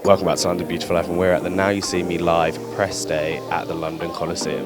Welcome back to London Beautiful Life, and we're at the Now You See Me Live press day at the London Coliseum.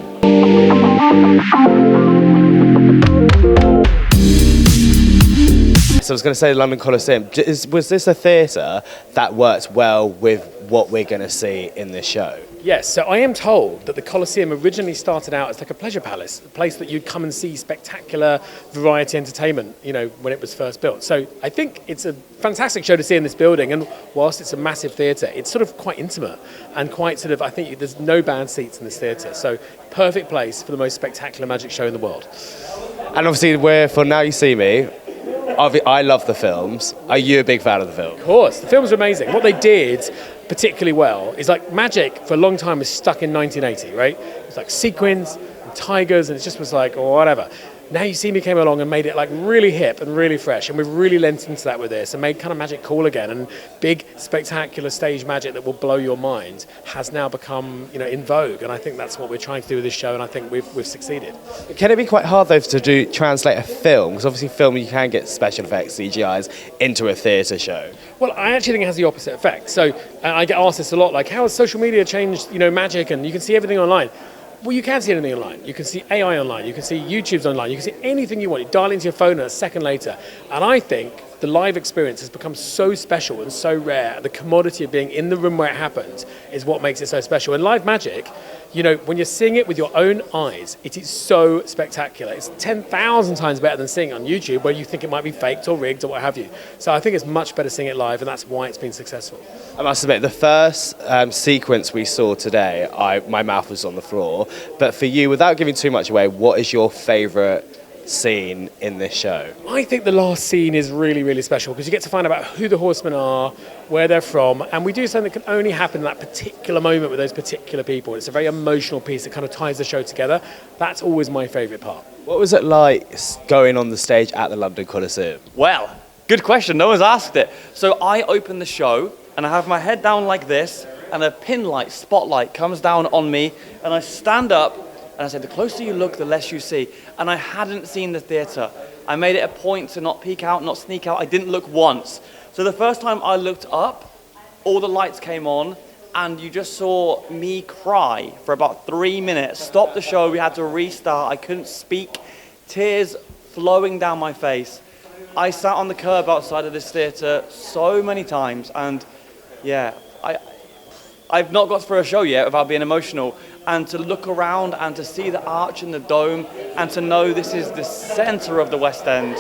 So I was going to say the London Coliseum, was this a theatre that worked well with what we're going to see in this show? Yes, so I am told that the Coliseum originally started out as like a pleasure palace, a place that you'd come and see spectacular variety entertainment, when it was first built. So I think it's a fantastic show to see in this building, and whilst it's a massive theatre, it's sort of quite intimate and quite I think there's no bad seats in this theatre. So perfect place for the most spectacular magic show in the world. And obviously for Now You See Me, I love the films. Are you a big fan of the film? Of course, the films are amazing. What they did particularly well is like magic for a long time was stuck in 1980, right? It's like sequins and tigers, and it just was like, or whatever. Now You See Me came along and made it like really hip and really fresh, and we've really lent into that with this and made kind of magic cool again, and big spectacular stage magic that will blow your mind has now become in vogue, and I think that's what we're trying to do with this show, and I think we've succeeded. Can it be quite hard though to translate a film? Because obviously film you can get special effects, CGIs, into a theatre show. Well, I actually think it has the opposite effect. So I get asked this a lot, like how has social media changed magic, and you can see everything online. Well, you can see anything online. You can see AI online. You can see YouTube's online. You can see anything you want. You dial into your phone and a second later. And I think the live experience has become so special and so rare. The commodity of being in the room where it happens is what makes it so special. And live magic, when you're seeing it with your own eyes, it is so spectacular. It's 10,000 times better than seeing it on YouTube where you think it might be faked or rigged or what have you. So I think it's much better seeing it live, and that's why it's been successful. I must admit, the first sequence we saw today, my mouth was on the floor. But for you, without giving too much away, what is your favourite scene in this show? I think the last scene is really, really special because you get to find out about who the horsemen are, where they're from, and we do something that can only happen in that particular moment with those particular people. It's a very emotional piece that kind of ties the show together. That's always my favourite part. What was it like going on the stage at the London Coliseum? Well, good question. No one's asked it. So I open the show and I have my head down like this, and a pin light, spotlight comes down on me, and I stand up and I said, the closer you look, the less you see. And I hadn't seen the theatre. I made it a point to not peek out, not sneak out. I didn't look once. So the first time I looked up, all the lights came on, and you just saw me cry for about 3 minutes. Stopped the show, we had to restart. I couldn't speak, tears flowing down my face. I sat on the curb outside of this theatre so many times, and yeah, I've not got through a show yet without being emotional. And to look around and to see the arch and the dome and to know this is the centre of the West End,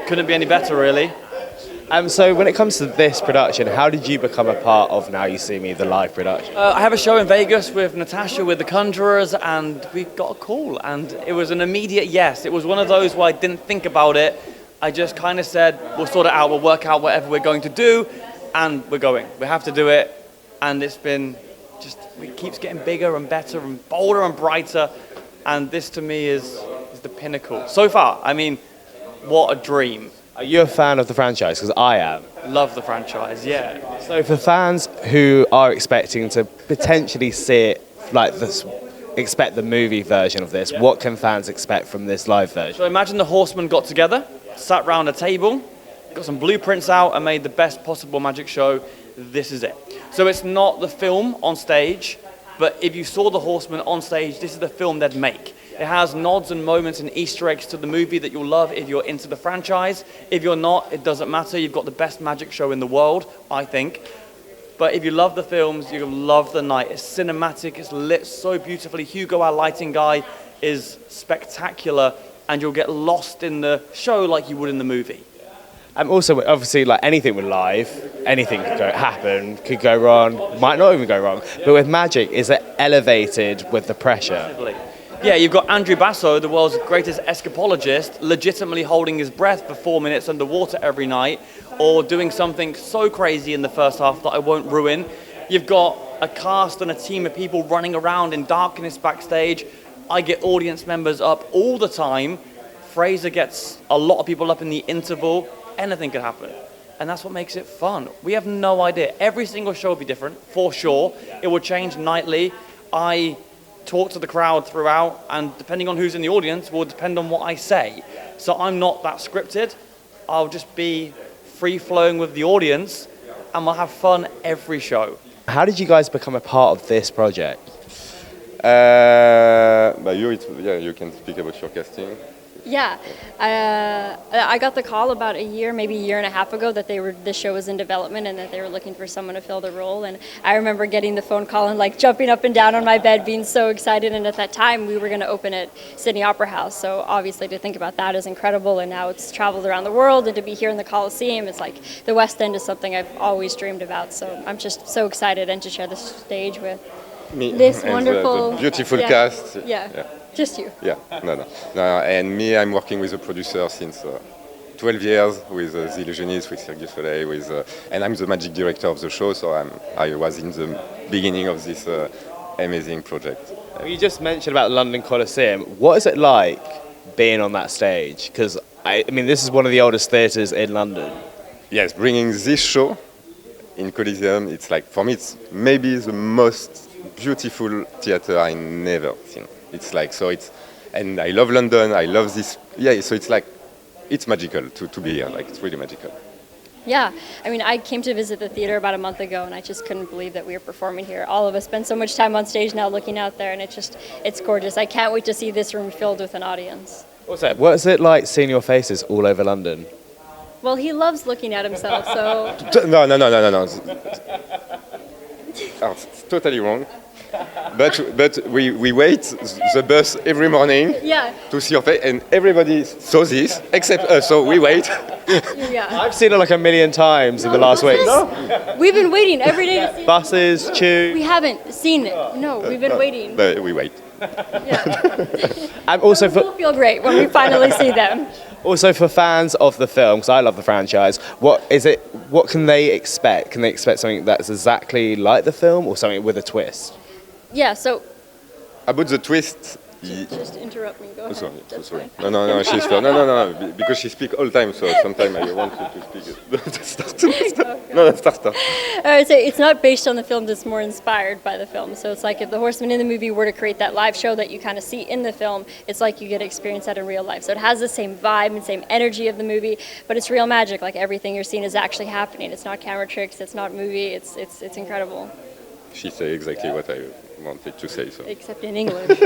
couldn't be any better, really. So when it comes to this production, how did you become a part of Now You See Me, the live production? I have a show in Vegas with Natasha, with the Conjurers, and we got a call, and it was an immediate yes. It was one of those where I didn't think about it. I just kind of said, we'll sort it out, we'll work out whatever we're going to do, and we're going. We have to do it, and it's been it keeps getting bigger and better and bolder and brighter, and this to me is the pinnacle. So far, I mean, what a dream. Are you a fan of the franchise? Because I am. Love the franchise, yeah. So for fans who are expecting to potentially see it, like this, expect the movie version of this, what can fans expect from this live version? So imagine the horsemen got together, sat round a table, got some blueprints out and made the best possible magic show. This is it. So it's not the film on stage, but if you saw the horsemen on stage, this is the film they'd make. It has nods and moments and Easter eggs to the movie that you'll love if you're into the franchise. If you're not, it doesn't matter. You've got the best magic show in the world, I think. But if you love the films, you'll love the night. It's cinematic, it's lit so beautifully. Hugo, our lighting guy, is spectacular, and you'll get lost in the show like you would in the movie. Also, obviously, like anything with live, anything could go wrong, might not even go wrong. But with magic, is it elevated with the pressure? Yeah, you've got Andrew Basso, the world's greatest escapologist, legitimately holding his breath for 4 minutes underwater every night, or doing something so crazy in the first half that I won't ruin. You've got a cast and a team of people running around in darkness backstage. I get audience members up all the time. Fraser gets a lot of people up in the interval. Anything could happen. And that's what makes it fun. We have no idea. Every single show will be different, for sure. It will change nightly. I talk to the crowd throughout, and depending on who's in the audience will depend on what I say. So I'm not that scripted. I'll just be free-flowing with the audience, and we'll have fun every show. How did you guys become a part of this project? You can speak about your casting. Yeah, I got the call about a year, maybe a year and a half ago that the show was in development and that they were looking for someone to fill the role. And I remember getting the phone call and like jumping up and down on my bed, being so excited. And at that time, we were going to open at Sydney Opera House. So obviously, to think about that is incredible. And now it's traveled around the world, and to be here in the Coliseum, it's like the West End is something I've always dreamed about. So I'm just so excited and to share the stage with Me this and wonderful, the beautiful cast. Yeah. Just you. Yeah, no. And me, I'm working with a producer since 12 years with The Illusionist, with Cirque du Soleil, and I'm the magic director of the show, so I was in the beginning of this amazing project. You just mentioned about the London Coliseum. What is it like being on that stage? Because, I mean, this is one of the oldest theatres in London. Yes, bringing this show in Coliseum, it's like, for me, it's maybe the most beautiful theatre I never seen. It's like, and I love London, I love this, so it's like, it's magical to be here, like, it's really magical. Yeah, I mean, I came to visit the theater about a month ago, and I just couldn't believe that we were performing here. All of us spend so much time on stage now looking out there, and it's gorgeous. I can't wait to see this room filled with an audience. What is it like seeing your faces all over London? Well, he loves looking at himself, so... No. Oh, it's totally wrong. But we wait the bus every morning to see your face, and everybody saw this except us, so we wait. Yeah. I've seen it like a million times in the last week. We've been waiting every day to see Buses, tube. We haven't seen it. No, we've been waiting. But we wait. Yeah. And also We'll feel great when we finally see them. Also for fans of the film, because I love the franchise, what can they expect? Can they expect something that's exactly like the film or something with a twist? Yeah, so... About the twist... Just interrupt me, go ahead. Sorry. Fine. No, she's fair. No, because she speaks all the time, so sometimes I want you to speak. Start. I would say it's not based on the film, it's more inspired by the film. So it's like if the Horsemen in the movie were to create that live show that you kind of see in the film, it's like you get to experience that in real life. So it has the same vibe and same energy of the movie, but it's real magic. Like everything you're seeing is actually happening. It's not camera tricks, it's not movie, it's incredible. She said exactly what I wanted to say. So. Except in English.